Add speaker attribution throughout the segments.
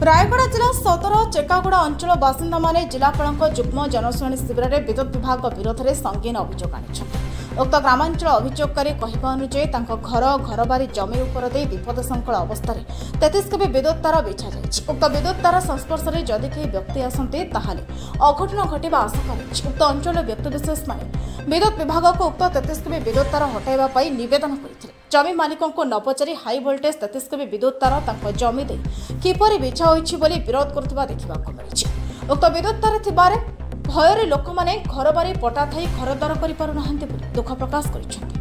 Speaker 1: रायगढ़ जिला सदर चेकागुड़ा अंचल बासिंदा माने जिलापाल जुग्म जनशुणी शिविर में विद्युत विभाग विरोध में संगीन अभियोग आनी। उक्त ग्रामांचल अभियोगकारी कहवा अनुଯାयी घर बारी जमी उपर दे विपदशंकल अवस्था 33 केबी विद्युत तार बिछा जाइछि। उक्त विद्युत तार संस्पर्श में जदि कहीं व्यक्ति आसते ताहले अघटन घटवा आशंका रही। उक्त अंचल व्यक्तिविशेष माने विद्युत विभाग को उक्त 33 केबी विद्युत तार हटाइबा निवेदन करथिले। जमी मालिकों को न पचारि हाई वोल्टेज 33 केबी विद्युत तार तांको जमी दे किपरि बिछा होइछि बोली विरोध करथिबा देखिबाको मिलिछि। उक्त विद्युत तार थिबारे भयर लोक मैंने घर बारी पटा थी घरद्वार कर दुख प्रकाश कर।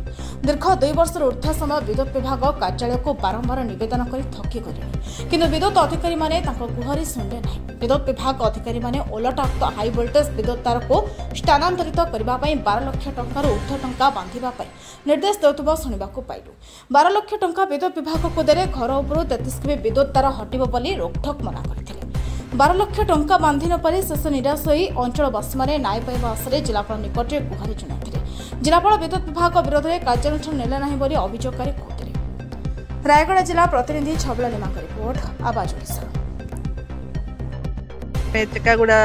Speaker 1: दीर्घ 2 वर्ष ऊर्ध्व समय विद्युत विभाग कार्यालय को बारंबार निवेदन कर थकी गले किंतु विद्युत अधिकारी माने गुहारी शुणे ना। विद्युत विभाग अधिकारी माने ओलटा उक्त हाई वोल्टेज विद्युत तार को स्थानांतरित करने 12 लाख टंकार ऊर्ध्व टंका बांधिबा निर्देश देउतबा सुनिबाकु पाइलु। 12 लाख टंका विद्युत विभाग को देले घर उपरु 33 केबी विद्युत तार हटिबो बोली रोकठोक मना करथिले। 12 लाख टंका बांधि न पारि शेष निराश होई अंचलवासी माने न्याय पाइबा आशा जिलापाल निकटरे गुहारी जणाइथिले। जिलापाल विद्युत विभाग विरोध में कार्यानुष्ठान नेले नाही बोली अभियोगकारी कहते। रायगढ़ जिला प्रतिनिधि छबला लिमा का रिपोर्ट आवाज ओडिशा।
Speaker 2: चेकागुड़ा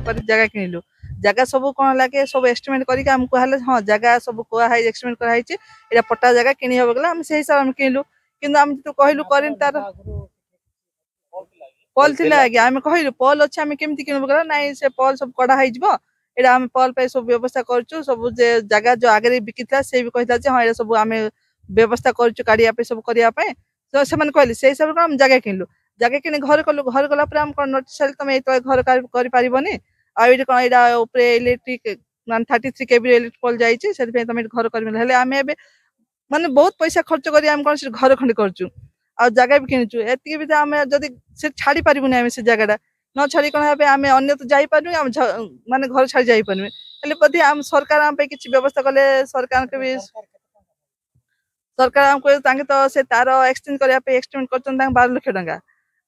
Speaker 2: जगह किनिलु जगह सब कौन लगे सब एस्टिमेट करके आमको हाले हाँ जगह सब कह एस्टिमेट कराई एटा पट्टा जगह किनी हो गला हम से हिसाब हम किनिलु किंतु हम तो कहलु करिन तार पॉल थिला आगे आम कहलु पॉल अच्छे आम केमती किनबो गला नाइ से पॉल सब कड़ा है जबो एटा हम पॉल पे सब व्यवस्था करछु सब जे जगह जो आगे बिकितला से भी कहता जे हां एटा सब आम व्यवस्था करछु काडिया पे सब करिया पे तो से मन कहले से हिसाब हम जगह किनलु जगह किने घर कलु घर गला पर हम कोन नोटिस आइल तमे एतो घर करि पारिबोनी आ एटा कोन एटा ऊपर इलेक्ट्रिक 33 केबी इलेक्ट्रिक पोल जाइछि से पे तमे घर करबे हेले आम एबे माने बहुत पैसा खर्च करी हम कोन घर खंड करछु आ जगह भी किनिछु एति भी आम जदी से छाड़ी पारिबुनी आम से जगहटा न छाड़ी कोन हेबे आम अन्य तो जाई पारनु हम माने घर छाड़ी जाई पारनु हेले पदी हम सरकार हम पे किछि व्यवस्था कले सरकार के भी सरकार हमको तांगे तो से तार एक्सचेंज करिया पे एक्सटेंड करचन तांग 12 लाख टंका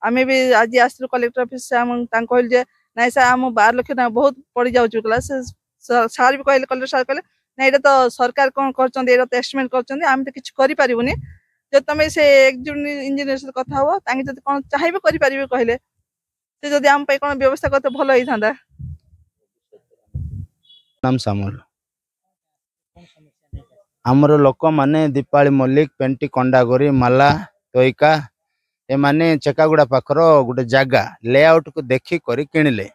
Speaker 2: आमे भी आज आसलु कलेक्टर ऑफिस से हम तांग कहल जे नाइ सा हम 12 लाख टंका बहुत पड़ी जाउ चुकला से सार भी कहले कलेक्टर सार कहले ना एटा तो सरकार कोन करचन एटा तो एस्टिमेट करचन हम तो किछि करि पारिबुनी जे तमे से एक्जीक्यूटिव इंजीनियर से कथा हो तांगे जदी कोन चाहिबे करि पारिबे कहले से जदी हम पे कोन व्यवस्था करते भलो होई थांदा।
Speaker 3: नाम सामल आमर लोक माने दीपाली मल्लिक पेंटी कंडागोरी माला तोइका ए माने चेकागुड़ा पाखर गोटे जगह लेआउट को देखी कर किणले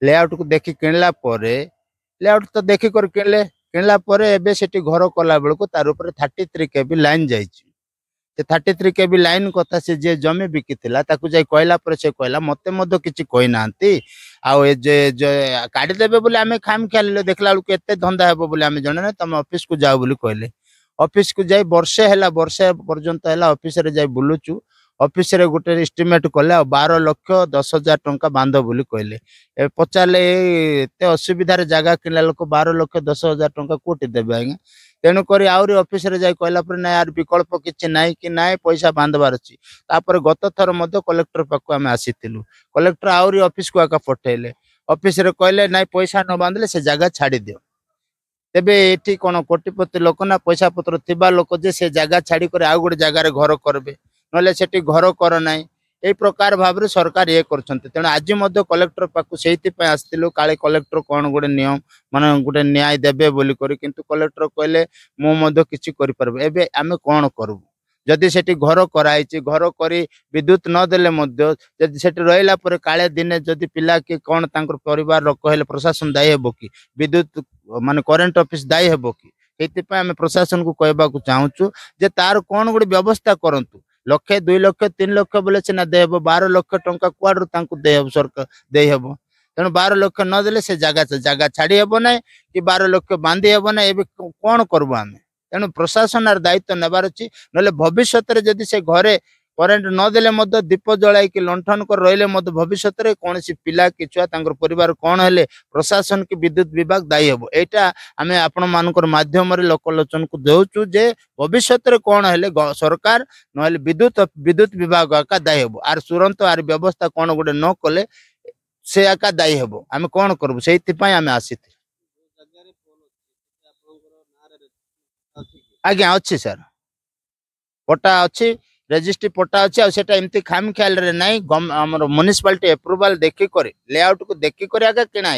Speaker 3: लेआउट को देखी किणला परे लेआउट तो देखी कर किणले किणला परे एबे सेठी घर कला बेल को तार ऊपर 33 केबी लाइन जाइछि 33 केबी लाइन कथा से जे जमी बिकिथिला ताकू जाई कहला पर से कहला मते मधो किछि कहि नांती आउ ए जे काढी देबे बोले आमे खाम ख्याल देखला बेल को एते धंदा हेबो बोले आमे जणे ना तमे ऑफिस को जाओ बोली कहले ऑफिस को जाई वर्षे पर्यंत हैला ऑफिस रे जाई बुलुचु ऑफिस रे गोटे एस्टिमेट कले 12 लाख 10,000 टंका बांध बोली कहले पचारे एते असुविधा जगह किनला लोक 12 लाख 10,000 टंका कोटी देबे आगे तेणुक आउरी ऑफिस रे जाई कहला पर ना यार विकल्प किछि नाइ कि नाइ पैसा बांधबार अछि तापर गत थर मध्य कलेक्टर पाकु आमे आसीतिलु कलेक्टर आउरी ऑफिस को आका पठेले ऑफिस रे कहले नाइ पैसा न बांधले से जगह छाड़ी दियो तेबे एठी कोन कोटिपति लोक ना पैसा पत्र थिबा लोक जे से जगह छाड़ी कर आ गोटे जगह रे घर करबे नले सेठी घर कर नाइ ए प्रकार भाबरे सरकार ये करछन्ते तेणु आज मध्य कलेक्टर पाकु सेहिति पे आस्तिलु काले कलेक्टर कोन गोटे नियम माने गोटे न्याय देबे बोली करी किंतु कलेक्टर कहले मो मध्य किछि करि परबे एबे आमे कोन करबु जदि सेठी घर कराइछि घर करी विद्युत न देले मध्य जदि सेठी रहिला पर काले दिने जदि पिला के कोन तांकर परिवार रो कहले प्रशासन दायी हेबो कि विद्युत माने करेंट ऑफिस दायी हेबो कि एति पे आमे प्रशासन को कहबा को चाहूछु जे तार कोन गोटे व्यवस्था करंतु लक्षे 2 लाख 3 लाख बोले सिना देहब 12 लाख टंका कुआडू तांको देहब सरकार देहब तेणु 12 लाख न देले से जगह छाड़ी हेब ना कि 12 लाख बांधी हेब ना एबे कोन करबो आमे तेणु प्रशासन आर दायित्व नेबार अछि नले भविष्य रे जदि से घरे करेंट न देले मध्य दीप जलाई कि लंठन कर रहिले मध्य भविष्य रे कोनसी पिला कि छुआ तांकर परिवार कोन हेले प्रशासन की विद्युत विभाग दायी हेबो एटा आमे आपण मानकर माध्यम रे लोकलोचन को देउचु जे भविष्य रे कोन हेले सरकार नले विद्युत विभाग का दायी हेबो आर तुरंत आर व्यवस्था कोन गोटे न कले से आका दायी हेबो आमे कोन करबो सेति पय आमे आसीथि आज्ञा अच्छी सर पट्टा अच्छी रेजिस्ट्री पट्टा अच्छे आमती खाम ख्याल रे नहीं आमर म्युनिसिपालिटी एप्रुवाल देखी लेआउट को देखी आगे किणा